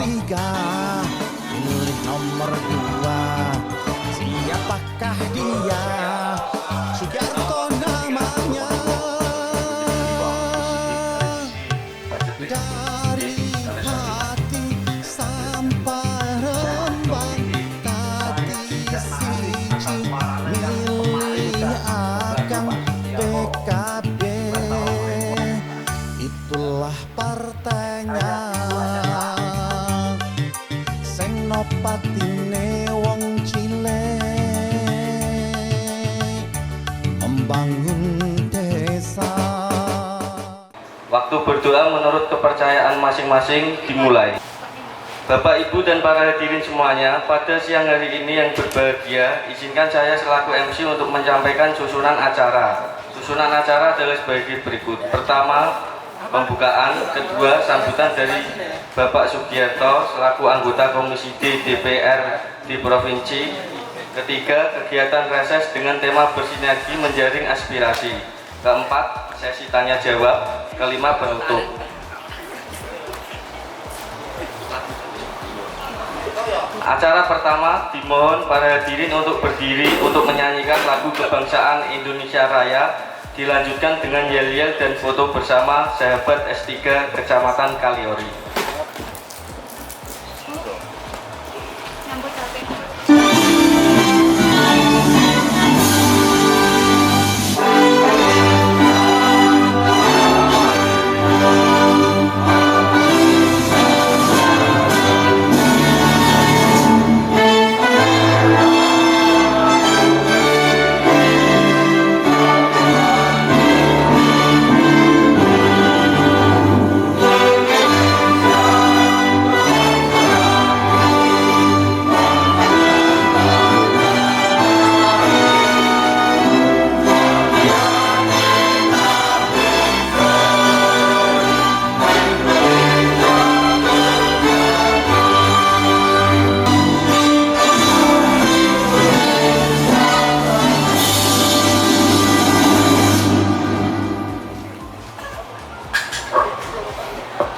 tiga, pilih nomor dua. Siapakah dia? Sugiarto namanya. Dari hati sampai Rembang, tadi siji milih akan PKB. Itulah partainya, sing nopatine wong cilik, membangun desa. Waktu berdoa menurut kepercayaan masing-masing dimulai. Bapak, Ibu, dan para hadirin semuanya, pada siang hari ini yang berbahagia, izinkan saya selaku MC untuk menyampaikan susunan acara. Susunan acara adalah sebagai berikut. Pertama, pembukaan. Kedua, sambutan dari Bapak Sugiarto selaku anggota Komisi D DPR di Provinsi. Ketiga, kegiatan reses dengan tema bersinergi menjaring aspirasi. Keempat, sesi tanya jawab. Kelima, penutup. Acara pertama, dimohon para hadirin untuk berdiri untuk menyanyikan lagu kebangsaan Indonesia Raya, dilanjutkan dengan yel-yel dan foto bersama sahabat S3 Kecamatan Kaliori.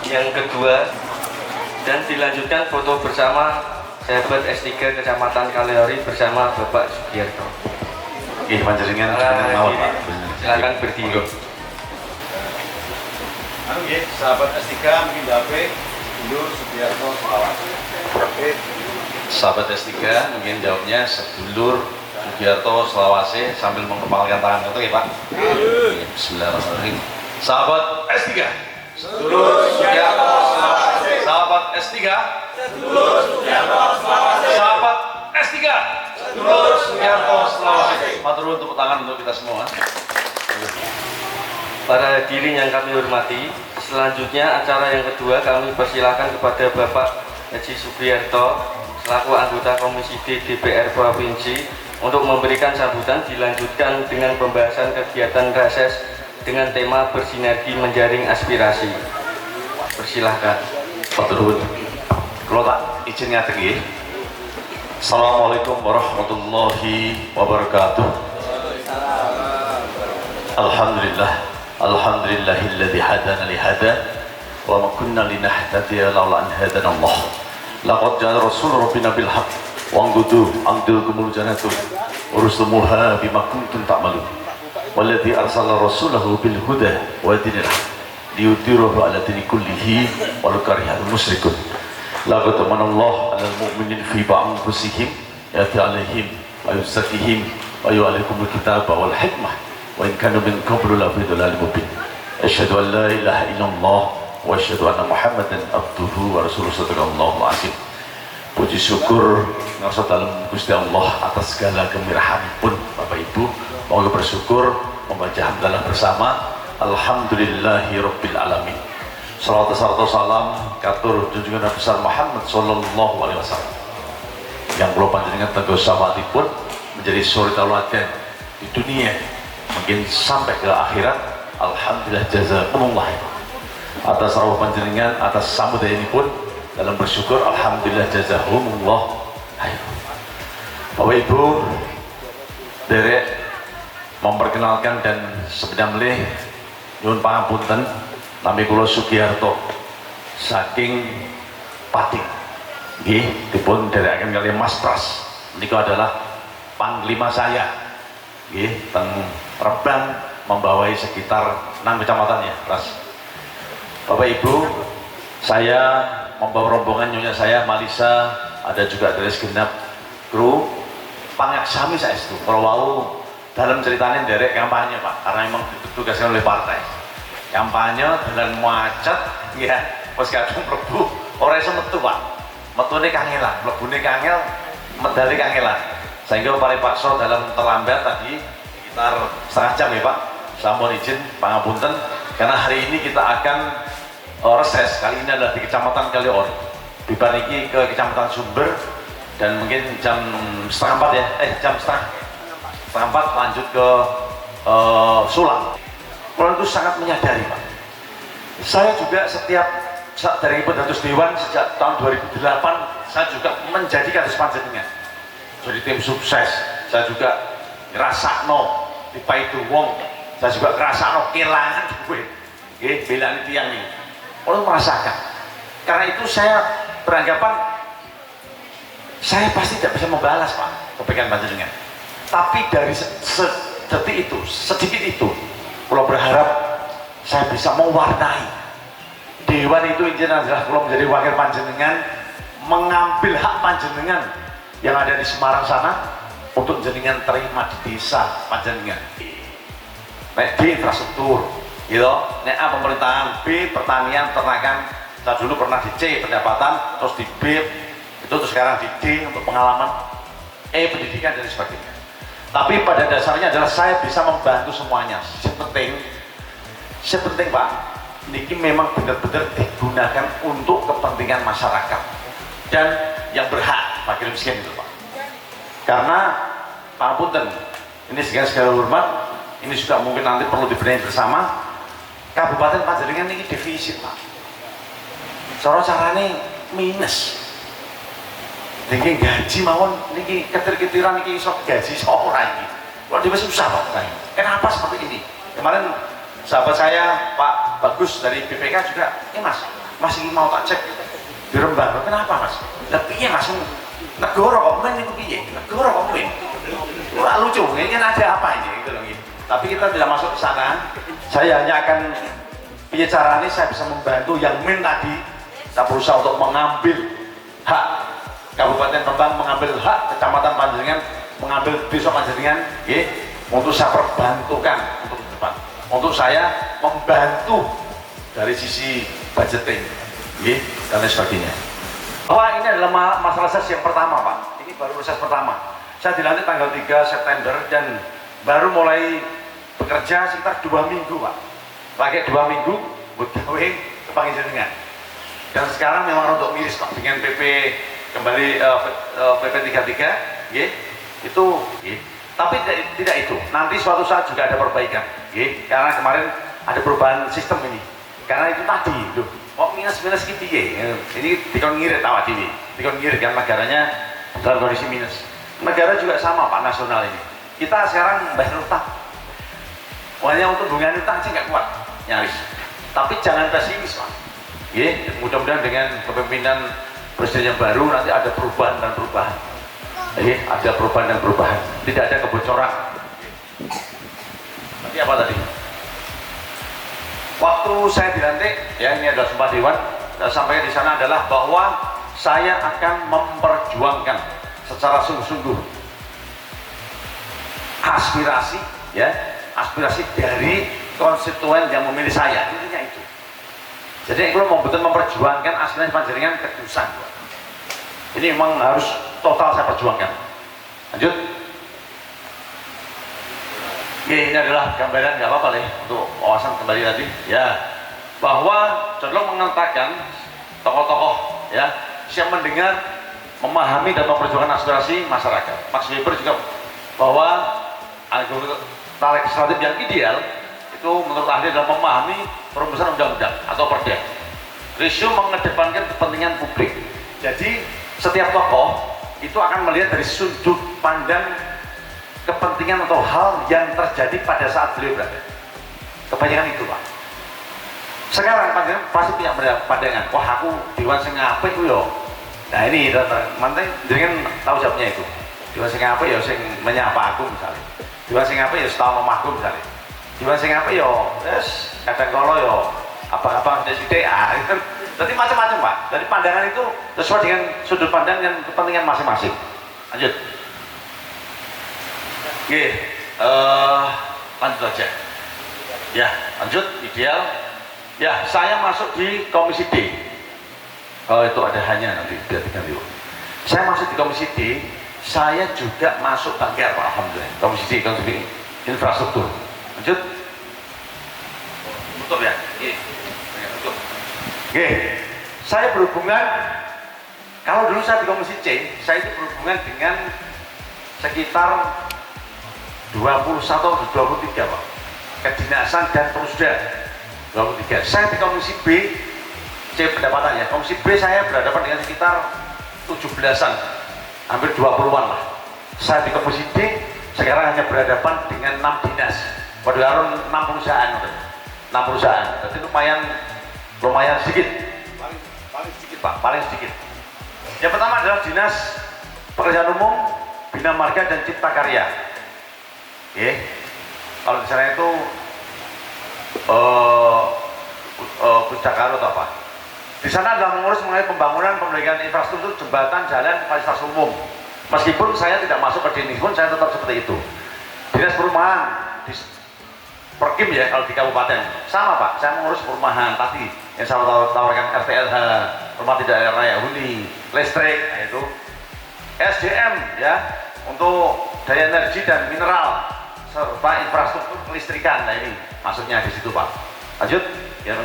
Yang kedua, dan dilanjutkan foto bersama sahabat S3 Kecamatan Kaliori bersama Bapak Sugiarto. Oke, panjenengan mawon, Pak. Silakan berdiri. Sahabat S3 mungkin dape sedulur Sugiarto Selawase. Oke. Sahabat S3 mungkin jawabnya sedulur Sugiarto Selawase sambil mengepalkan tangan. Oke, Pak. Bismillahirrahmanirrahim. Sahabat S3, sedulur Sugiarto Selawase. Sahabat S3, sedulur Sugiarto Selawase. Sahabat S3, sedulur Sugiarto Selawase. Matur tepuk tangan untuk kita semua. Para hadirin yang kami hormati, selanjutnya acara yang kedua kami persilahkan kepada Bapak Haji Sugiarto selaku anggota Komisi D DPR Provinsi untuk memberikan sambutan, dilanjutkan dengan pembahasan kegiatan reses dengan tema bersinergi menjaring aspirasi. Persilahkan. Matur kalau tak izin ngaten nggih. Assalamualaikum warahmatullahi wabarakatuh. Alhamdulillah, alhamdulillahilladzi hadana li hada wa ma kunna linahtadiya laula an hadana Allah. Laqad jaa rasul rabbina bil haqq wa angudu angdilkumul jannatu urusumuha bima kuntum ta'malun. Walladzi arsala rasulahu bil huda wa dinil haqq liyudhhirahu 'ala dini kullihi walau karihal musyrikun. Laqad manallahu 'alal mu'minin fi ba'anfusihim yati 'alaihim wa yuzakkihim wa yu'allikumul kitaba wal hikmah wa in kanu min qablu la fi dhalalin mubin. Asyhadu an la ilaha illallah wa asyhadu anna Muhammadan abduhu wa rasuluhu sallallahu alaihi wasallam. Puji syukur ngarsa dalem Gusti Allah atas segala kemirahanipun Bapak Ibu. Moga bersyukur membaca hamdalah bersama. Alhamdulillahi rabbil alamin. Salawat serta salam katur junjungan Nabi besar Muhammad sallallahu alaihi wasallam. Yang kula panjenengan teguh sahabatipun menjadi suri tauladan di dunia mungkin sampai ke akhirat. Alhamdulillah jazakumullah atas rawuh panjenengan, atas sambutan ini pun dalam bersyukur. Alhamdulillah jazakumullah khair. Bapak Ibu derek memperkenalkan dan sebenarnya nyuwun pangapunten nami kula Sugiarto saking Pati. Nggih, dipun derekaken kali Mas Pras. Niku adalah panglima saya. Nggih, teng Rembang membawai sekitar 6 kecamatan ya, Pras. Bapak Ibu, saya membawa rombongan nyonya saya Malisa, ada juga dari segenap kru pangaksami saya itu. Kalau mau dalam ceritanya derek kampanye Pak, karena memang ditugaskan oleh partai. Kampanye dan macet, ya, pas kadung mlebu ora iso metu Pak. Metune kangelan, mlebune kangel, medali kangelan. Sehingga Pak Pakso dalam terlambat tadi sekitar setengah jam ya Pak. Saya mohon izin pangapunten karena hari ini kita akan reses. Kali ini adalah di Kecamatan Kalior. Bibar niki ke Kecamatan Sumber dan mungkin jam setengah 4 ya, jam setengah 4 lanjut ke Sulang. Kalau itu sangat menyadari Pak. Saya juga setiap dari Pendatus Dewan sejak tahun 2008 saya juga menjadi kader panjenengan. Jadi tim sukses. Saya juga ngrasakno dipaitu wong. Saya juga ngrasakno kelangan duit. Nggih, belani tiyang ini. Orang merasakan. Karena itu saya beranggapan saya pasti tidak bisa membalas Pak kebaikan panjenengan. Tapi dari sedetik itu, sedikit itu, kalau berharap saya bisa mewarnai Dewan itu intinya adalah kalau menjadi wakil panjenengan mengambil hak panjenengan yang ada di Semarang sana untuk jenengan terima di desa panjenengan. Nek di infrastruktur, gitu. Nek A pemerintahan, B pertanian, ternakan. Saya dulu pernah di C pendapatan, terus di B itu terus sekarang di D untuk pengalaman, E pendidikan dan sebagainya. Tapi pada dasarnya adalah saya bisa membantu semuanya. Sepenting Pak, ini memang benar-benar digunakan untuk kepentingan masyarakat dan yang berhak wakil miskin itu Pak. Karena Pak Punten, ini segala hormat, ini juga mungkin nanti perlu dibenahi bersama. Kabupaten Panjenengan ini defisit Pak. Cara-caranya minus. Niki gaji mawon niki ketir-kitiran niki iso gaji ora iki. Kok dhewe susah Pak. Kenapa seperti ini? Kemarin sahabat saya Pak Bagus dari BPK juga, Mas ini mau tak cek di Rembang. Kenapa Mas? Lah piye Mas? Negara kok men niku piye? Negara kok men. Ora lucu, ini ada apa ini gitu loh. Tapi kita tidak masuk ke sana. Saya hanya akan piye caranya saya bisa membantu yang men tadi. Kita berusaha untuk mengambil hak Kabupaten Rembang, mengambil hak Kecamatan Panjenengan, mengambil desa Panjenengan, untuk saya perbantukan untuk ke depan. Untuk saya membantu dari sisi budgeting, dan lain sebagainya. Bahwa ini adalah masalah reses yang pertama Pak. Ini baru reses pertama. Saya dilantik tanggal 3 September dan baru mulai bekerja sekitar 2 minggu Pak. Pakai 2 minggu buat gawe ke Panjenengan. Dan sekarang memang untuk miris Pak dengan PP kembali PP 33 itu tapi tidak itu. Nanti suatu saat juga ada perbaikan karena kemarin ada perubahan sistem ini. Karena itu tadi loh, kok minus gitu ini dikon ngirit awak dhewe. Dikon ngirit kan negaranya dalam kondisi minus. Negara juga sama Pak nasional ini. Kita sekarang bayar utang. Pokoknya untuk hubungan utang sih nggak kuat nyaris. Tapi jangan pesimis Pak. Mudah-mudahan dengan kepemimpinan presiden yang baru nanti ada perubahan dan perubahan. Ada perubahan dan perubahan. Tidak ada kebocoran. Nanti apa tadi? Waktu saya dilantik, ya ini adalah Sumpah Dewan. Sampai di sana adalah bahwa saya akan memperjuangkan secara sungguh-sungguh aspirasi, aspirasi dari konstituen yang memilih saya. Intinya itu. Jadi kalau mau betul memperjuangkan aspirasi Panjenengan kedusan. Ini memang harus total saya perjuangkan. Lanjut. Ini adalah gambaran, nggak apa-apa nih untuk wawasan kembali tadi. Ya, bahwa cenderung mengatakan tokoh-tokoh siap mendengar, memahami dan memperjuangkan aspirasi masyarakat. Max Weber juga bahwa algoritma legislatif yang ideal itu menurut ahli adalah memahami perumusan undang-undang atau perda. Risio mengedepankan kepentingan publik. Jadi setiap tokoh itu akan melihat dari sudut pandang kepentingan atau hal yang terjadi pada saat beliau berada. Kebanyakan itu Pak. Sekarang pasti punya pandangan, wah aku Dewan sing apik ku yo. Nah ini manten jenengan tahu jawabnya itu. Dewan sing apik ya sing menyapa aku misalnya. Dewan sing apik ya setahun omahku misalnya. Dewan sing apik yo wis kadang kala yo apa-apa sithik ah. Jadi macam-macam Pak. Jadi pandangan itu sesuai dengan sudut pandang dan kepentingan masing-masing. Lanjut. Oke, lanjut aja. Ya, lanjut ideal. Ya, saya masuk di Komisi D. Oh itu ada hanya nanti biar diganti. Saya masuk di Komisi D. Saya juga masuk Bangker Pak. Alhamdulillah. Komisi D, Komisi Infrastruktur. Lanjut. Tutup ya. Oke, saya berhubungan, kalau dulu saya di Komisi C, saya itu berhubungan dengan sekitar 21 atau 23 Pak, kedinasan dan perusda 23. Saya di Komisi B, C pendapatannya, Komisi B saya berhadapan dengan sekitar 17-an, hampir 20-an lah. Saya di Komisi D, sekarang hanya berhadapan dengan 6 dinas, padahal 6 perusahaan, 6 perusahaan, jadi lumayan sedikit, paling sedikit Pak, paling sedikit. Yang pertama adalah Dinas Pekerjaan Umum, Bina Marga dan Cipta Karya. Oke, kalau di sana itu Pujakarta atau apa? Di sana adalah mengurus mengenai pembangunan pembangunan infrastruktur jembatan, jalan, fasilitas umum. Meskipun saya tidak masuk ke dinas pun saya tetap seperti itu. Dinas Perumahan, Perkim ya kalau di kabupaten sama Pak, saya mengurus perumahan tadi yang saya tawarkan RTLH, rumah tidak layak huni, listrik, nah itu SDM ya untuk daya energi dan mineral serta infrastruktur kelistrikan. Nah ini maksudnya di situ Pak. Lanjut ya,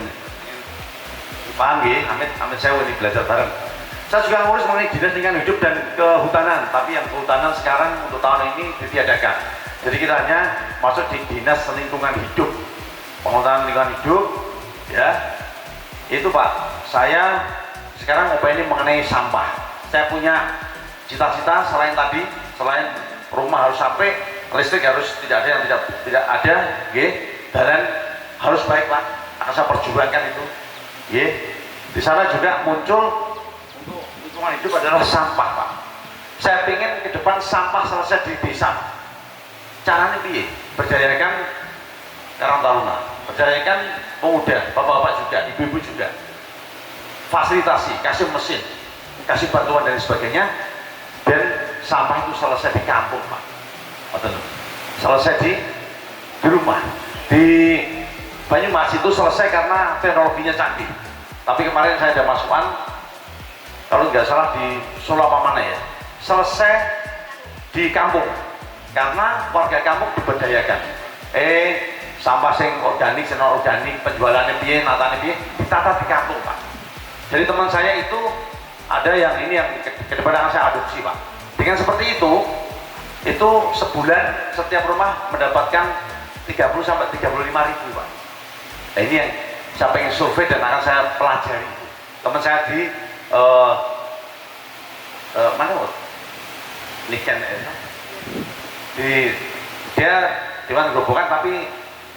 paham ya, amit saya ini belajar bareng. Saya juga mengurus mengenai dinas lingkungan hidup dan kehutanan, tapi yang kehutanan sekarang untuk tahun ini ditiadakan. Jadi kita hanya masuk di dinas lingkungan hidup, pengelolaan lingkungan hidup, ya. Itu Pak. Saya sekarang mau ini mengenai sampah. Saya punya cita-cita selain tadi, selain rumah harus sampai, listrik harus tidak ada yang tidak ada, jalan harus baik Pak. Akan saya perjuangkan itu, Di sana juga muncul untuk lingkungan hidup adalah sampah Pak. Saya ingin ke depan sampah selesai di desa. Caranya piye? Berdayakan Karang Taruna, berdayakan pemuda, bapak-bapak juga, ibu-ibu juga. Fasilitasi, kasih mesin, kasih bantuan dan sebagainya, dan sampah itu selesai di kampung Pak. Betul. Selesai di rumah. Di Banyumas itu selesai karena teknologinya canggih. Tapi kemarin saya ada masukan, kalau nggak salah di Solo apa mana ya, selesai di kampung. Karena warga kampung diberdayakan. Sampah sing organik, sing organik, penjualannya piye, natane piye, ditata di kampung Pak. Jadi teman saya itu ada yang ini yang ke depan akan saya adopsi Pak. Dengan seperti itu sebulan setiap rumah mendapatkan 30 sampai 35 ribu Pak. Nah, ini yang saya pengen survei dan akan saya pelajari. Teman saya di mana Pak? Niken dia Dewan Gerobokan tapi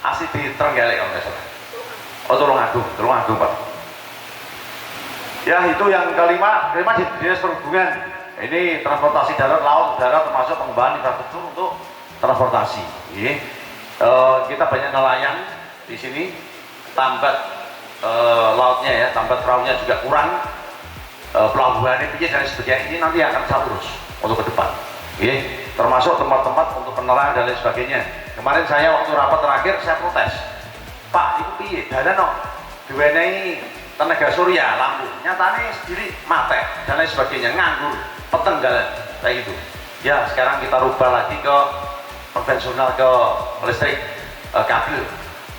asli di Trenggalek kalau nggak salah. Oh Tulungagung Pak. Ya itu yang kelima di Dinas Perhubungan. Ini transportasi darat, laut, udara termasuk pengembangan infrastruktur untuk transportasi. Kita banyak nelayan di sini, tambat lautnya ya, tambat perahunya juga kurang, pelabuhannya dan sebagainya. Ini nanti akan saya urus untuk ke depan. Termasuk tempat-tempat untuk penerangan dan lain sebagainya. Kemarin saya waktu rapat terakhir saya protes, Pak itu piye dana no diwenehi tenaga surya lampu nyatane sendiri mate dan lain sebagainya, nganggur peteng jalan kayak gitu. Ya sekarang kita rubah lagi ke konvensional, ke listrik kabel,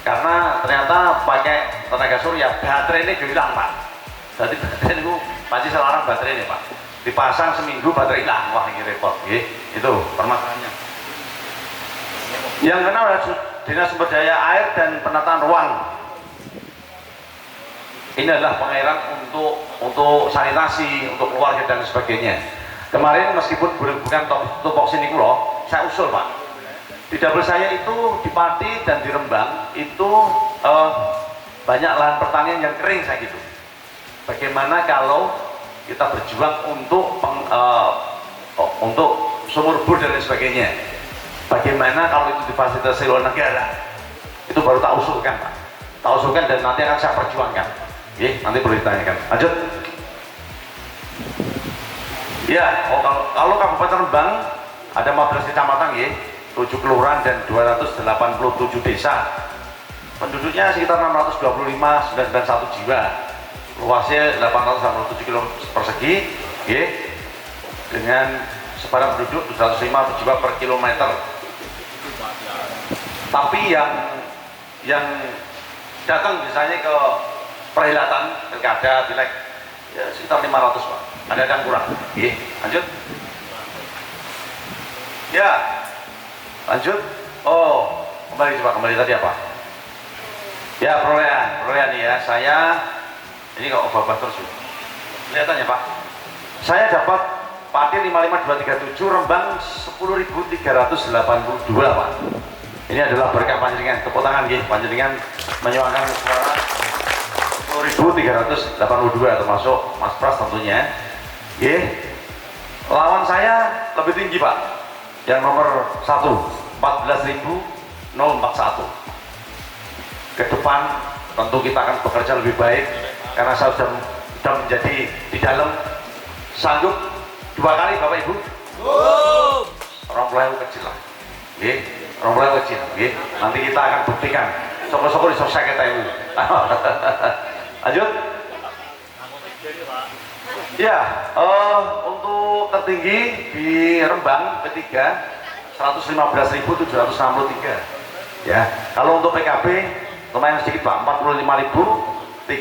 karena ternyata pakai tenaga surya baterai ini hilang Pak. Jadi baterai itu pasti selarang baterai ini Pak, dipasang seminggu baterai hilang, wah ini repot. Itu permasalahannya. Yang keenam adalah Dinas Sumber Daya Air dan Penataan Ruang. Ini adalah pengairan untuk sanitasi, untuk keluarga dan sebagainya. Kemarin meskipun bukan tupoksi ini kulo, saya usul Pak. Di dapil saya itu di Pati dan di Rembang itu banyak lahan pertanian yang kering saya gitu. Bagaimana kalau kita berjuang untuk sumur bor dan lain sebagainya? Bagaimana kalau itu difasilitasi oleh negara? Itu baru tak usulkan, Pak. Tak usulkan dan nanti akan saya perjuangkan. Nanti perlu ditanyakan. Lanjut. Ya, kalau Kabupaten Rembang ada 15 kecamatan, 7 kelurahan dan 287 desa. Penduduknya sekitar 625,991 jiwa. Luasnya 887 km persegi, dengan sebaran penduduk 705 jiwa per kilometer. Tapi yang datang misalnya ke perhelatan pilkada, pileg, ya sekitar 500, Pak. Ada yang kurang. Lanjut. Ya, lanjut. Oh, kembali tadi apa? Ya, perolehan nih ya. Saya ini kok obah terus. Kelihatan ya, Pak. Saya dapat padi 55237, Rembang 10.382, Pak. Ini adalah berkah panjenengan, tepuk tangan panjenengan menyuarakan suara 10.382 termasuk Mas Pras tentunya. Lawan saya lebih tinggi, Pak. Yang nomor 1 14.041. Ke depan tentu kita akan bekerja lebih baik karena saya sudah menjadi di dalam sanggup 2 kali, Bapak Ibu. Orang pelayu kecil lah. Orang pelayu kecil. Nanti kita akan buktikan. Soko-soko di sosial kita ibu. Lanjut. Ya, untuk tertinggi di Rembang P3 115.763. Ya, kalau untuk PKB lumayan sedikit, Pak, 45.328.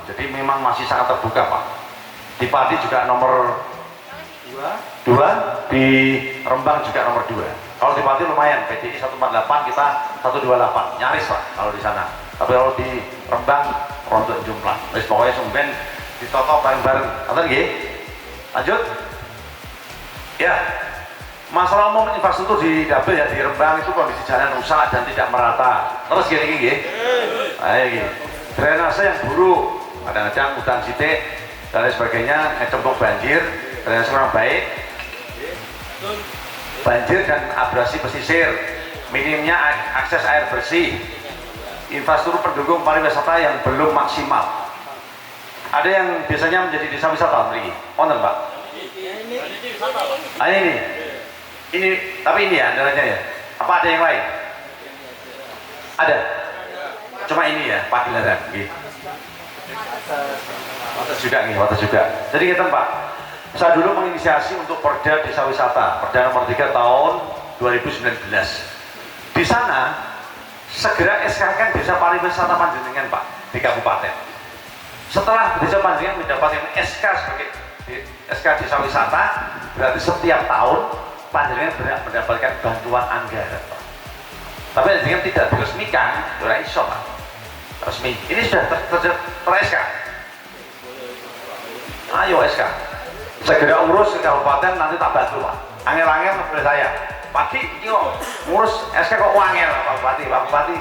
Jadi memang masih sangat terbuka, Pak. Di Padi juga nomor 2, di Rembang juga nomor 2. Kalau di Padi lumayan, PDI 148, kita 128, nyaris, Pak, kalau di sana. Tapi kalau di Rembang rontok jumlah. Wis pokoknya sumben ditoto bareng-bareng. Ngoten nggih? Lanjut. Ya. Masalah umum infrastruktur di Dapil ya, di Rembang itu kondisi jalan rusak dan tidak merata. Terus gini nggih. Ayo gini. Drainase yang buruk, kadang-kadang hutan sitik dan lain sebagainya, ngecemplung banjir, drainase kurang baik. Banjir dan abrasi pesisir, minimnya akses air bersih, infrastruktur pendukung pariwisata yang belum maksimal. Ada yang biasanya menjadi desa wisata, ini, wonten, Pak? Ini, tapi ini ya andalannya ya. Apa ada yang lain? Ada. Cuma ini ya, Pagelaran. Wates juga. Jadi kita, Pak, saya dulu menginisiasi untuk Perda Desa Wisata, Perda nomor 3 tahun 2019. Di sana segera SK-kan Desa Pariwisata Panjenengan, Pak, di kabupaten. Setelah Desa Panjenengan mendapatkan SK sebagai SK Desa Wisata, berarti setiap tahun Panjenengan berhak mendapatkan bantuan anggaran, Pak. Tapi Panjenengan tidak diresmikan, ora iso, Pak. Resmi. Ini sudah ter-SK. Ayo SK. Segera urus ke kabupaten, nanti tak bantu, Pak. Angel-angel boleh saya. Pagi, yo, ngurus SK kok wangel, Pak Bupati.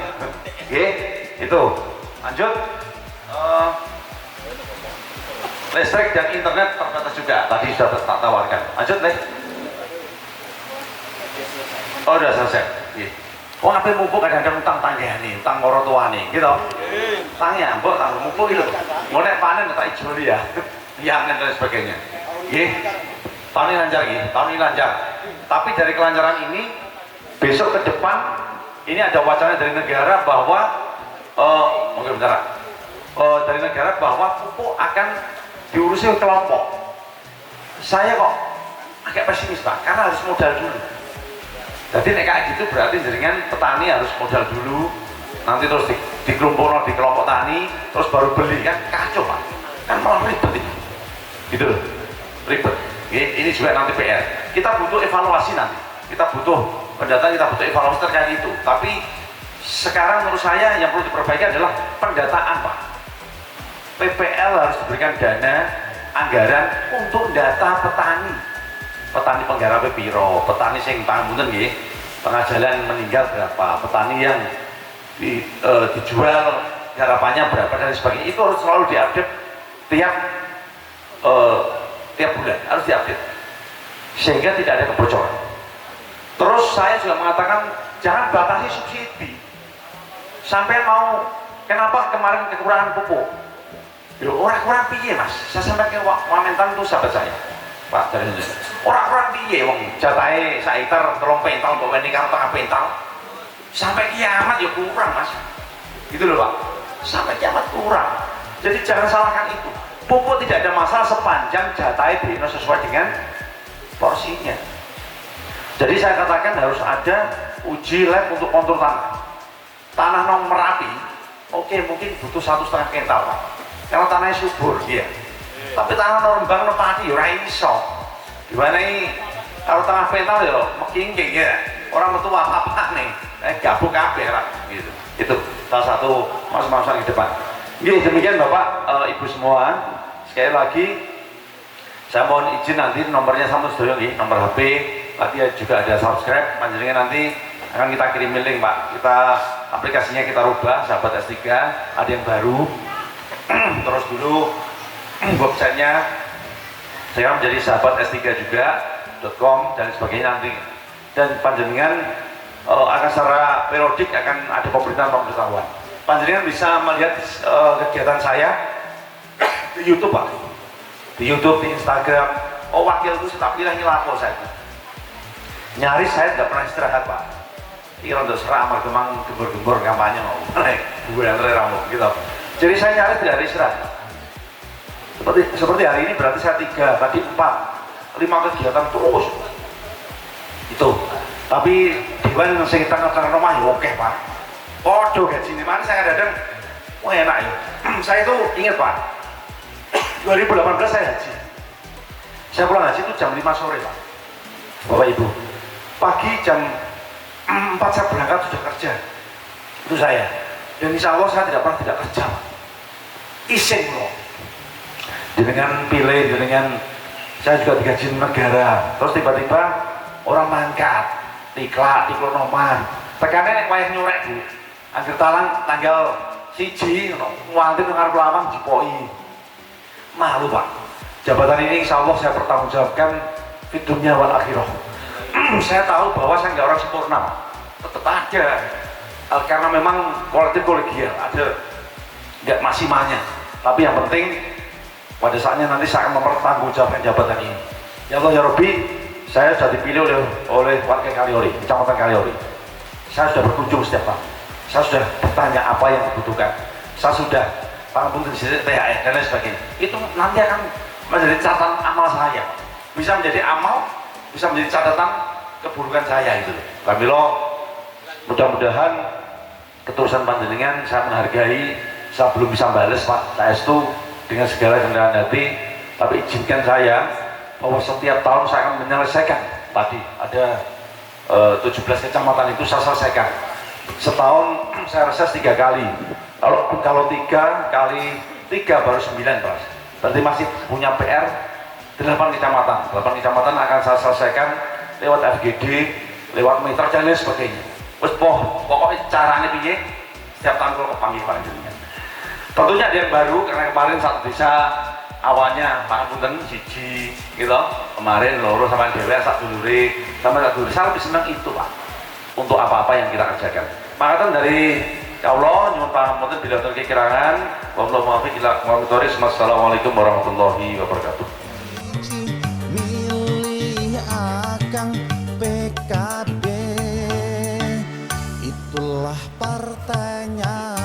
Itu. Lanjut. Listrik dan internet terbatas juga. Tadi sudah tak tawarkan. Lanjut, Oh, udah selesai. Oh, apa mumpuk kadang-kadang utang tangga nih, utang orang tua nih, gitu. Tangnya, mbok tangga mumpuk gitu. Mau nek panen tak ijol ya, yang dan lain sebagainya. Tahun ini lancar. Tapi dari kelancaran ini, besok ke depan ini ada wacana dari negara bahwa, dari negara bahwa pupuk akan diurusi kelompok. Saya kok agak pesimis, Pak, karena harus modal dulu. Jadi kayak gitu berarti jaringan petani harus modal dulu, nanti terus dikelompok di kelompok tani, terus baru beli, kan kacau, Pak. Kan malah ribet itu, gitu loh, ribet. Ini juga nanti PR. Kita butuh evaluasi nanti. Kita butuh pendataan, kita butuh evaluasi terkait itu. Tapi sekarang menurut saya yang perlu diperbaiki adalah pendataan, Pak. PPL harus diberikan dana anggaran untuk data petani. Petani penggarap piro, petani sing pangunten nggih, tengah jalan meninggal berapa, petani yang dijual, garapannya berapa dan sebagainya. Itu harus selalu diupdate tiap bulan, harus diupdate sehingga tidak ada kebocoran. Terus saya juga mengatakan jangan batasi subsidi. Sampai mau, kenapa kemarin kekurangan pupuk? Orang kurang piye mas? Saya sampai ke Wamentan itu sahabat saya, Pak dari Indonesia. Orang kurang piye, wong jatahe saiter 3 pental, bawa ini karo 3 pental. Sampai kiamat ya kurang mas. Gitu loh Pak. Sampai kiamat kurang. Jadi jangan salahkan itu. Pupuk tidak ada masalah sepanjang jatahe dino sesuai dengan porsinya. Jadi saya katakan harus ada uji lab untuk kontur tanah. Tanah nong Merapi, oke mungkin butuh 1,5 kental Pak. Kalau tanahnya subur, iya. Tapi tanah nong Rembang nong Pati, ora iso. Gimana ini? Kalau tanah pental ya, mekingking ya. Orang betul apa nih? Gabung kabeh lah, gitu. Itu salah satu masukan di depan. Oke, demikian Bapak, Ibu semua. Sekali lagi, saya mohon izin nanti nomornya sama sedaya nggih, nomor HP. Nanti juga ada subscribe. Panjenengan nanti akan kita kirim link Pak. Kita aplikasinya kita rubah, sahabat S3, ada yang baru. Terus dulu websitenya saya menjadi sahabat S3 juga.com dan sebagainya nanti. Dan panjenengan akan secara periodik akan ada pemberitaan. Panjenengan bisa melihat kegiatan saya di YouTube Pak, di YouTube, di Instagram. Wakil itu saya pilih ngelapor saya. Nyaris saya tidak pernah istirahat Pak. Ini untuk seram, memang gembur-gembur kampanye mau, gue yang rambut gitu. Jadi saya nyaris tidak ada istirahat. Seperti hari ini berarti saya 3, tadi 4, 5 kegiatan terus. Itu. Tapi diwan sing tengah-tengah rumah ya oke Pak. Podo gaji ini mana saya kadang wah enak ya. Saya itu ingat Pak, 2018 saya haji. Saya pulang haji itu jam 5 sore Pak. Bapak Ibu. Pagi jam 4 saya berangkat sudah kerja. Itu saya. Dan insya Allah saya tidak pernah tidak kerja Pak. Iseng loh. Dengan pilih, dengan saya juga digaji negara. Terus tiba-tiba orang mangkat, tiklak noman. Tekannya wayang nyurek Bu. Angger talang tanggal 1 nganti ngarep lawang jipoi. Malu Pak. Jabatan ini insya Allah saya pertanggungjawabkan di dunia wal akhirah. Saya tahu bahwa saya nggak orang sempurna, tetap ada. Karena memang kolektif kolegial, ada nggak maksimalnya. Tapi yang penting pada saatnya nanti saya akan mempertanggungjawabkan jabatan ini. Ya Allah ya Rabbi, saya sudah dipilih oleh warga Kaliori, Kecamatan Kaliori. Saya sudah berkunjung setiap tahun. Saya sudah bertanya apa yang dibutuhkan. Saya sudah pangapunten THR dan lain sebagainya. Itu nanti akan menjadi catatan amal saya. Bisa menjadi amal, bisa menjadi catatan keburukan saya itu. Kamilo, mudah-mudahan ketulusan panjenengan saya menghargai. Saya belum bisa balas Pak, saya itu dengan segala kerendahan hati. Tapi izinkan saya bahwa setiap tahun saya akan menyelesaikan. Tadi ada 17 kecamatan itu saya selesaikan. Setahun saya reses 3 kali. Kalau 3 kali 3 baru 9 Pak. Berarti masih punya PR 8 kecamatan. 8 kecamatan akan saya selesaikan lewat FGD, lewat meter dan lain sebagainya. Terus pokoknya caranya piye setiap tahun kalau kepanggil panjenengan. Tentunya ada yang baru karena kemarin satu desa awalnya pangapunten siji gitu. Kemarin loro sama dewek sak dulure, sama sak dulure. Saya lebih senang itu Pak. Untuk apa-apa yang kita kerjakan. Makatan dari Allah nyuwun pangapunten bila wonten kekirangan. Wallahu muwaffiq ila aqwamit thoriq. Wassalamualaikum warahmatullahi wabarakatuh. Milih Akang PKB, itulah partainya.